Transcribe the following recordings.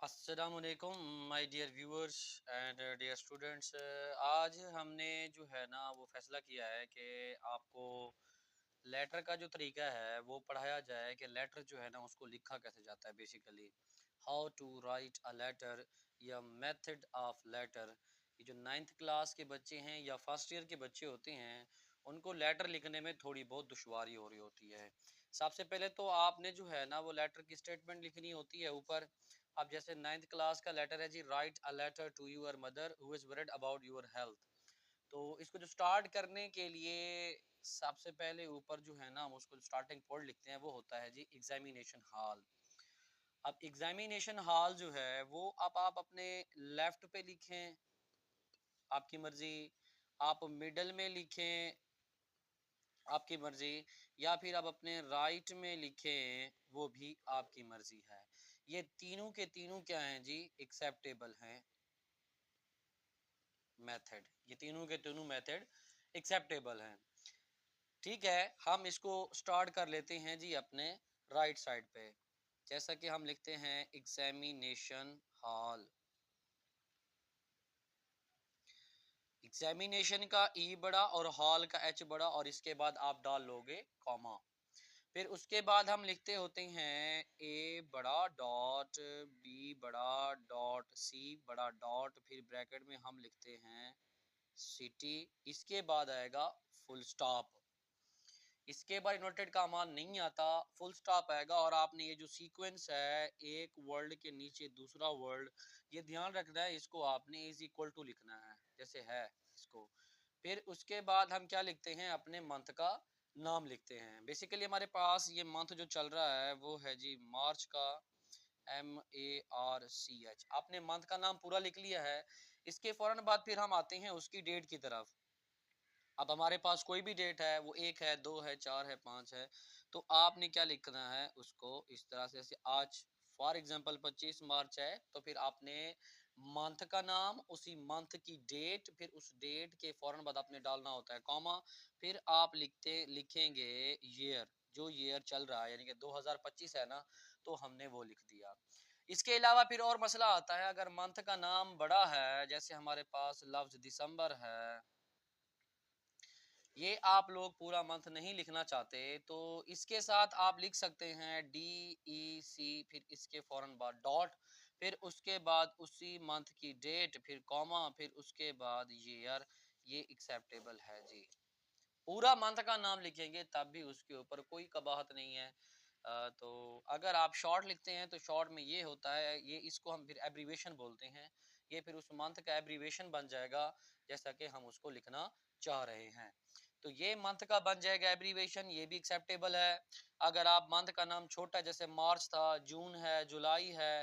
अस्सलामुअलैकुम my dear viewers and dear students. आज हमने जो है ना वो फैसला किया है कि आपको लेटर का जो तरीका है वो पढ़ाया जाए कि लेटर जो है ना उसको लिखा कैसे जाता है। Basically how to write a letter या मेथड ऑफ लेटर। ये जो नाइन्थ क्लास के बच्चे हैं या फर्स्ट ईयर के बच्चे होते हैं उनको लेटर लिखने में थोड़ी बहुत दुश्वारी हो रही होती है। सबसे पहले तो आपने जो है ना वो लेटर की स्टेटमेंट लिखनी होती है ऊपर। अब जैसे नाइन्थ क्लास का लेटर है जी, write a letter to your mother who is worried about your health. तो इसको जो स्टार्ट करने के लिए सबसे पहले ऊपर जो है ना हम उसको स्टार्टिंग पॉइंट लिखते हैं वो होता है जी एग्जामिनेशन हॉल। अब एग्जामिनेशन हॉल जो है वो अब आप अपने लेफ्ट पे लिखें, आपकी मर्जी। आप मिडल में लिखें, आपकी मर्जी। या फिर आप अपने राइट में लिखें, वो भी आपकी मर्जी है। ये तीनों के तीनों क्या हैं जी, एक्सेप्टेबल हैं मेथड। ये तीनों के तीनों मेथड एक्सेप्टेबल हैं। ठीक है, हम इसको स्टार्ट कर लेते हैं जी अपने राइट साइड पे। जैसा कि हम लिखते हैं एग्जामिनेशन हॉल। एग्जामिनेशन का ई बड़ा और हॉल का एच बड़ा और इसके बाद आप डाल लोगे कॉमा। फिर उसके बाद हम लिखते होते हैं ए बड़ा डॉट, बी बड़ा डॉट, सी बड़ा डॉट, फिर ब्रैकेट में हम लिखते हैं सिटी। इसके बाद आएगा फुल स्टॉप। इसके बाद इन्वर्टेड का मान नहीं आता, फुल स्टॉप आएगा। और आपने ये जो सीक्वेंस है एक वर्ड के नीचे दूसरा वर्ड, ये ध्यान रखना है, इसको आपने इज इक्वल टू लिखना है जैसे है इसको। फिर उसके बाद हम क्या लिखते हैं, अपने मंथ का नाम लिखते हैं। बेसिकली हमारे पास ये मंथ जो चल रहा है वो है जी मार्च का, MARCH। आपने मंथ का नाम पूरा लिख लिया है। इसके फौरन बाद फिर हम आते हैं उसकी डेट की तरफ। अब हमारे पास कोई भी डेट है, वो एक है, दो है, चार है, पांच है, तो आपने क्या लिखना है उसको इस तरह से। जैसे आज फॉर एग्जांपल 25 मार्च है, तो फिर आपने मंथ का नाम, उसी मंथ की डेट, फिर उस डेट के फौरन बाद आपने डालना होता है कॉमा। फिर आप लिखेंगे ईयर, जो ईयर चल रहा है, यानी कि 2025 है ना, तो हमने वो लिख दिया। इसके अलावा फिर और मसला आता है, अगर मंथ का नाम बड़ा है, जैसे हमारे पास लफ्ज दिसंबर है, ये आप लोग पूरा मंथ नहीं लिखना चाहते, तो इसके साथ आप लिख सकते हैं DEC, फिर इसके फौरन बाद डॉट, फिर उसके बाद उसी मंथ की डेट, फिर कॉमा, फिर उसके बाद ईयर। ये एक्सेप्टेबल है जी। पूरा मंथ का नाम लिखेंगे तब भी उसके ऊपर कोई कबाहत नहीं है। तो अगर आप शॉर्ट लिखते हैं तो शॉर्ट में ये होता है, ये इसको हम फिर एब्रीवेशन बोलते हैं। ये फिर उस मंथ का एब्रीवेशन बन जाएगा जैसा कि हम उसको लिखना चाह रहे हैं। तो ये मंथ का बन जाएगा एब्रीवेशन, ये भी एक्सेप्टेबल है। अगर आप मंथ का नाम छोटा, जैसे मार्च था, जून है, जुलाई है,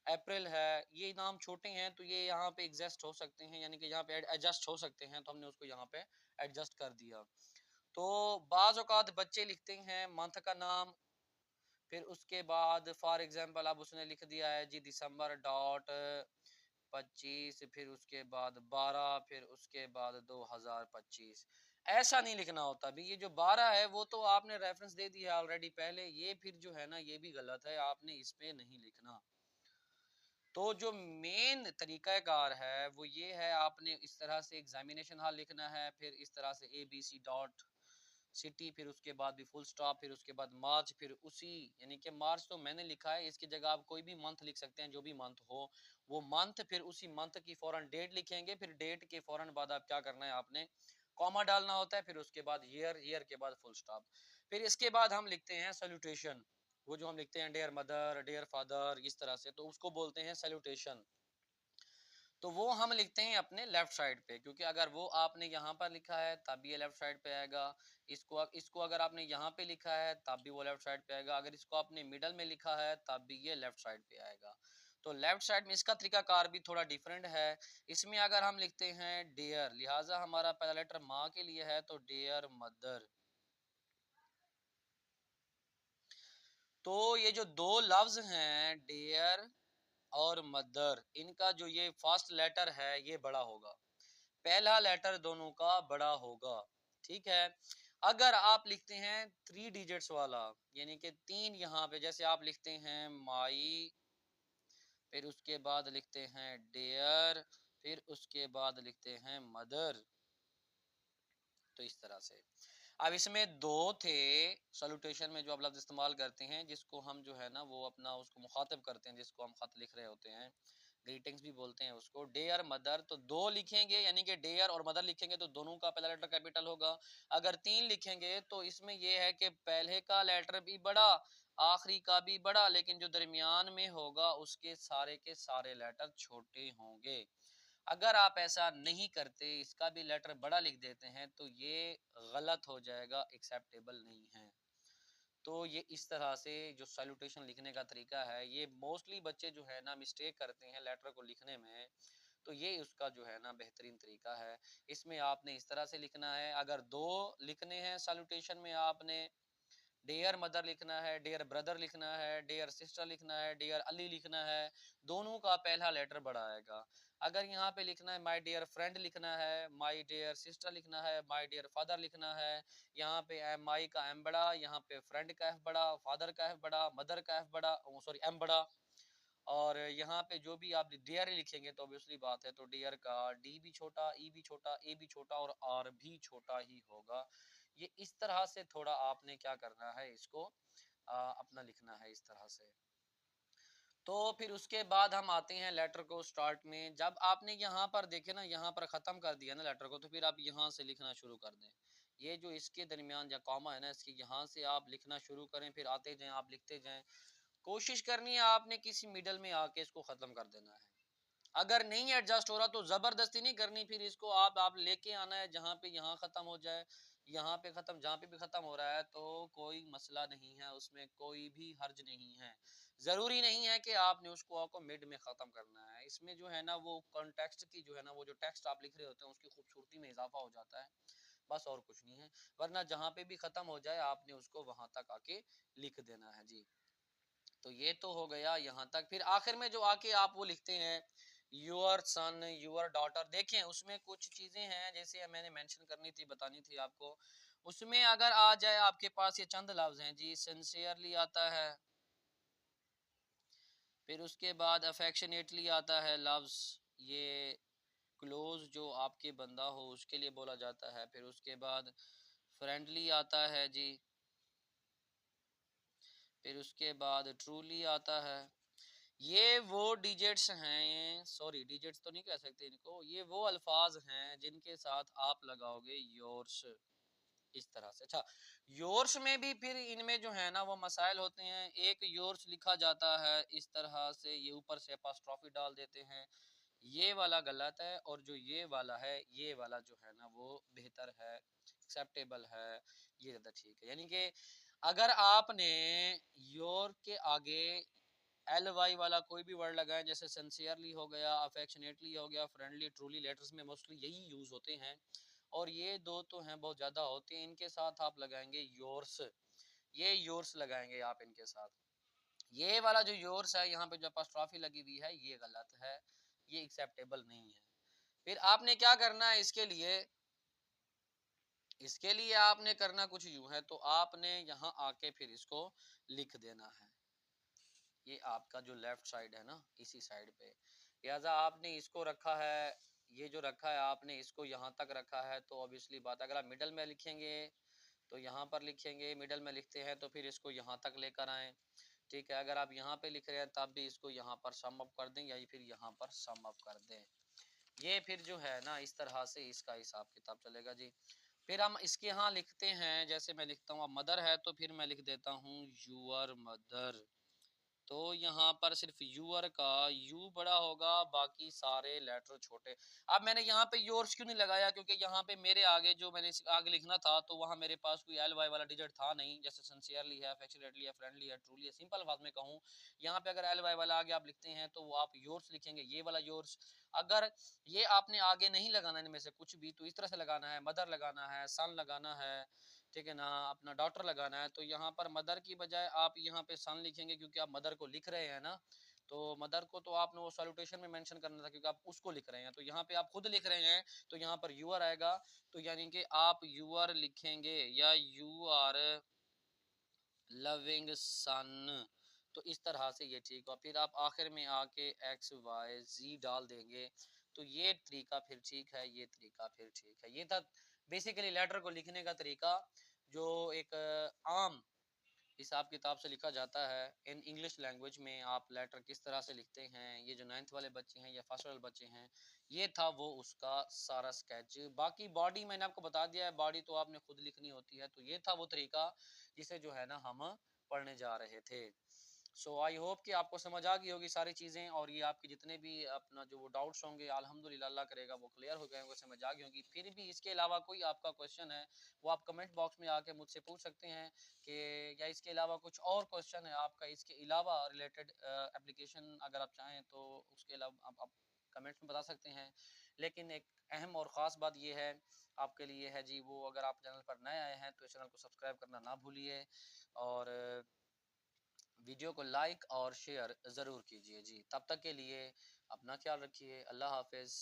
अप्रैल है, ये नाम छोटे हैं तो ये यहाँ पे एडजस्ट हो सकते हैं, यानी कि यहाँ पे एडजस्ट हो सकते हैं, तो हमने उसको यहाँ पे एडजस्ट कर दिया। तो बाज औकात बच्चे लिखते हैं मंथ का नाम, फिर उसके बाद फॉर एग्जांपल अब उसने लिख दिया है जी दिसंबर डॉट 25, फिर उसके बाद 12, फिर उसके बाद 2025। ऐसा नहीं लिखना होता। अभी ये जो 12 है वो तो आपने रेफरेंस दे दिया है ऑलरेडी पहले, ये फिर जो है ना ये भी गलत है, आपने इस पे नहीं लिखना। तो जो मेन तरीकाकार है वो ये है, आपने इस तरह से एग्जामिनेशन हॉल लिखना है, फिर इस तरह से ABC डॉट सिटी, फिर उसके बाद भी फुल स्टॉप, फिर उसके बाद मार्च, फिर उसी, यानी कि मार्च तो मैंने लिखा है, इसकी जगह आप कोई भी मंथ लिख सकते हैं, जो भी मंथ हो वो मंथ, फिर उसी मंथ की फौरन डेट लिखेंगे, फिर डेट के फौरन बाद आप क्या करना है, आपने कॉमा डालना होता है, फिर उसके बाद ईयर, ईयर के बाद फुल स्टॉप। फिर इसके बाद हम लिखते हैं सैल्यूटेशन। वो जो हम लिखते हैं डियर मदर, डियर फादर, इस तरह से, तो उसको बोलते हैं सैल्यूटेशन। तो वो हम लिखते हैं अपने लेफ्ट साइड पे, क्योंकि अगर वो आपने यहाँ पर लिखा है तब भी ये लेफ्ट साइड पे आएगा। इसको अगर आपने यहाँ पे लिखा है तब भी वो लेफ्ट साइड पे आएगा। अगर इसको आपने मिडल में लिखा है तब भी ये लेफ्ट साइड पे आएगा। तो लेफ्ट साइड में इसका तरीकाकार भी थोड़ा डिफरेंट है। इसमें अगर हम लिखते हैं डेयर, लिहाजा हमारा पहला लेटर माँ के लिए है, तो डेयर मदर। तो ये जो दो लफ्ज हैं डेयर और मदर, इनका जो ये फर्स्ट लेटर है ये बड़ा होगा, पहला लेटर दोनों का बड़ा होगा। ठीक है। अगर आप लिखते हैं 3 डिजिट्स वाला, यानी कि तीन, यहाँ पे जैसे आप लिखते हैं माई, फिर उसके बाद लिखते हैं डेयर, फिर उसके बाद लिखते हैं मदर। तो इस तरह से अब इसमें दो थे सैल्यूटेशन में जो आप लफ्ज इस्तेमाल करते हैं, जिसको हम जो है ना वो अपना उसको मुखातिब करते हैं, जिसको हम खत लिख रहे होते हैं, ग्रीटिंग्स भी बोलते हैं उसको, डेयर मदर। तो दो लिखेंगे यानी कि डेयर और मदर लिखेंगे तो दोनों का पहला लेटर कैपिटल होगा। अगर तीन लिखेंगे तो इसमें यह है कि पहले का लेटर भी बड़ा, आखिरी का भी बड़ा, लेकिन जो दरमियान में होगा उसके सारे के सारे लेटर छोटे होंगे। अगर आप ऐसा नहीं करते, इसका भी लेटर बड़ा लिख देते हैं, तो ये गलत हो जाएगा, एक्सेप्टेबल नहीं है। तो ये इस तरह से जो सैल्यूटेशन लिखने का तरीका है, ये मोस्टली बच्चे जो है ना मिस्टेक करते हैं लेटर को लिखने में। तो ये उसका जो है ना बेहतरीन तरीका है। इसमें आपने इस तरह से लिखना है। अगर दो लिखने हैं सैल्यूटेशन में, आपने डियर मदर लिखना है, डियर ब्रदर लिखना है, डियर सिस्टर लिखना है, डियर अली लिखना है, दोनों का पहला लेटर बड़ा आएगा। अगर यहाँ पे लिखना है माय डियर फ्रेंड लिखना है, माय डियर सिस्टर लिखना है, माय डियर फादर लिखना है, यहाँ पे एम माई का एम बड़ा, यहाँ पे फ्रेंड का एफ बड़ा, फादर का एफ बड़ा, मदर का एफ बड़ा, सॉरी एम बड़ा। और यहाँ पे जो भी आप डियर लिखेंगे तो ऑब्वियसली बात है, तो डियर का डी भी छोटा, ई भी छोटा, ए भी छोटा और आर भी छोटा ही होगा। ये इस तरह से थोड़ा आपने क्या करना है, इसको अपना लिखना है इस तरह से। तो फिर उसके बाद हम आते हैं लेटर को स्टार्ट में। जब आपने यहाँ पर देखे ना, यहाँ पर ख़त्म कर दिया ना लेटर को, तो फिर आप यहाँ से लिखना शुरू कर दें। ये जो इसके दरमियान या कॉमा है ना, इसके यहाँ से आप लिखना शुरू करें, फिर आते जाएं, आप लिखते जाएं। कोशिश करनी है आपने किसी मिडल में आके इसको ख़त्म कर देना है। अगर नहीं एडजस्ट हो रहा तो जबरदस्ती नहीं करनी, फिर इसको आप लेके आना है जहाँ पे यहाँ खत्म हो जाए, यहाँ पे खत्म, जहाँ पे भी खत्म हो रहा है तो कोई मसला नहीं है, उसमें कोई भी हर्ज नहीं है। जरूरी नहीं है कि आपने उसको आपको मिड में खत्म करना है। इसमें जो है ना वो कॉन्टेक्स्ट की जो है ना वो जो टेक्स्ट आप लिख रहे होते हैं उसकी खूबसूरती में इजाफा हो जाता है, बस और कुछ नहीं है। वरना जहाँ पे भी खत्म हो जाए आपने उसको वहां तक आके लिख देना है जी। तो ये तो हो गया यहाँ तक। फिर आखिर में जो आके आप वो लिखते हैं योर सन, योर डॉटर। देखें उसमें कुछ चीजें हैं जैसे मैंने मेंशन करनी थी, बतानी थी आपको। उसमें अगर आ जाए आपके पास ये चंद लफ्ज हैं जी, सिंसियरली आता है, फिर उसके बाद अफेक्शनेटली आता है लफ्ज, ये क्लोज जो आपके बंदा हो उसके लिए बोला जाता है। फिर उसके बाद फ्रेंडली आता है जी, फिर उसके बाद ट्रूली आता है। ये वो डिजिट्स हैं, सॉरी डिजिट्स तो नहीं कह सकते इनको, ये वो अल्फाज हैं जिनके साथ आप लगाओगे योर्स इस तरह से। अच्छा, योर्स में भी फिर इनमें जो है ना वो मसाइल होते हैं। एक योर्स लिखा जाता है इस तरह से, ये ऊपर से अपॉस्ट्रोफी डाल देते हैं, ये वाला गलत है, और जो ये वाला है ये वाला जो है ना वो बेहतर है, एक्सेप्टेबल है, ये ज़्यादा ठीक है। यानी कि अगर आपने योर के आगे एल वाई वाला कोई भी वर्ड लगाएं, जैसे सिंसियरली हो गया, अफेक्शनेटली हो गया, फ्रेंडली, ट्रूली, लेटर्स में मोस्टली यही यूज होते हैं, और ये दो तो हैं बहुत ज्यादा होते हैं। इनके साथ आप लगाएंगे योर्स, ये योर्स लगाएंगे आप इनके साथ। ये वाला जो योर्स है यहाँ पे जो अपॉस्ट्रोफी लगी हुई है ये गलत है, ये एक्सेप्टेबल नहीं है। फिर आपने क्या करना है इसके लिए, इसके लिए आपने करना कुछ यूं है, तो आपने यहाँ आके फिर इसको लिख देना है। ये आपका जो लेफ्ट साइड है ना, इसी साइड पे, लिहाजा आपने इसको रखा है, ये जो रखा है आपने इसको यहाँ तक रखा है। तो ऑब्वियसली बात, अगर आप मिडल में लिखेंगे तो यहाँ पर लिखेंगे, मिडल में लिखते हैं तो फिर इसको यहाँ तक लेकर आए, ठीक है। अगर आप यहाँ पे लिख रहे हैं तब भी इसको यहाँ पर सम अप कर दें, या फिर यहाँ पर सम अप कर दें। ये फिर जो है ना इस तरह से इसका हिसाब किताब चलेगा जी। फिर हम इसके यहाँ लिखते हैं, जैसे मैं लिखता हूँ, अब मदर है तो फिर मैं लिख देता हूँ यूअर मदर। तो यहाँ पर सिर्फ यूअर का यू बड़ा होगा, बाकी सारे लेटर छोटे। अब मैंने यहाँ पे योर्स क्यों नहीं लगाया, क्योंकि यहाँ पे मेरे आगे जो मैंने आगे लिखना था तो वहाँ मेरे पास कोई एल वाई वाला डिजिट था नहीं, जैसे सिंसियरली है, अफेक्शनेटली है, फ्रेंडली है, ट्रूली है। सिंपल बात में कहूँ, यहाँ पे अगर एल वाई वाला आगे आप लिखते हैं तो वो आप योर्स लिखेंगे, ये वाला योर्स। अगर ये आपने आगे नहीं लगाना इनमें से कुछ भी, तो इस तरह से लगाना है, मदर लगाना है, सन लगाना है, ठीक है ना, अपना डॉटर लगाना है। तो यहाँ पर मदर की बजाय आप यहाँ पे सन लिखेंगे, क्योंकि आप मदर को लिख रहे हैं ना, तो मदर को तो आपने वो सैल्यूटेशन में मेंशन करना था, क्योंकि आप उसको लिख रहे हैं। तो यहाँ पे आप खुद लिख रहे हैं तो यहाँ पर यूआर आएगा, तो यानी कि आप यूआर लिखेंगे, या यू आर लविंग सन, तो इस तरह से ये ठीक हो, फिर आप आखिर में आके एक्स वाई जी डाल देंगे, तो ये तरीका फिर ठीक है, ये तरीका फिर ठीक है। ये था बेसिकली लेटर को लिखने का तरीका, जो एक आम हिसाब किताब से लिखा जाता है। इन इंग्लिश लैंग्वेज में आप लेटर किस तरह से लिखते हैं, ये जो 9th वाले बच्चे हैं या फर्स्ट वाले बच्चे हैं, ये था वो उसका सारा स्केच। बाकी बॉडी मैंने आपको बता दिया है, बॉडी तो आपने खुद लिखनी होती है। तो ये था वो तरीका जिसे जो है ना हम पढ़ने जा रहे थे। सो आई होप कि आपको समझ आ गई होगी सारी चीज़ें, और ये आपके जितने भी अपना जो वो डाउट्स होंगे अल्हम्दुलिल्लाह अल्लाह करेगा वो क्लियर हो गए होंगे, समझ आ गई होंगी। फिर भी इसके अलावा कोई आपका क्वेश्चन है वो आप कमेंट बॉक्स में आके मुझसे पूछ सकते हैं कि या इसके अलावा कुछ और क्वेश्चन है आपका, इसके अलावा रिलेटेड एप्लीकेशन अगर आप चाहें तो उसके अलावा आप कमेंट्स में बता सकते हैं। लेकिन एक अहम और ख़ास बात ये है आपके लिए है जी, वो अगर आप चैनल पर नए आए हैं तो चैनल को सब्सक्राइब करना ना भूलिए, और वीडियो को लाइक और शेयर ज़रूर कीजिए जी। तब तक के लिए अपना ख्याल रखिए। अल्लाह हाफ़िज़।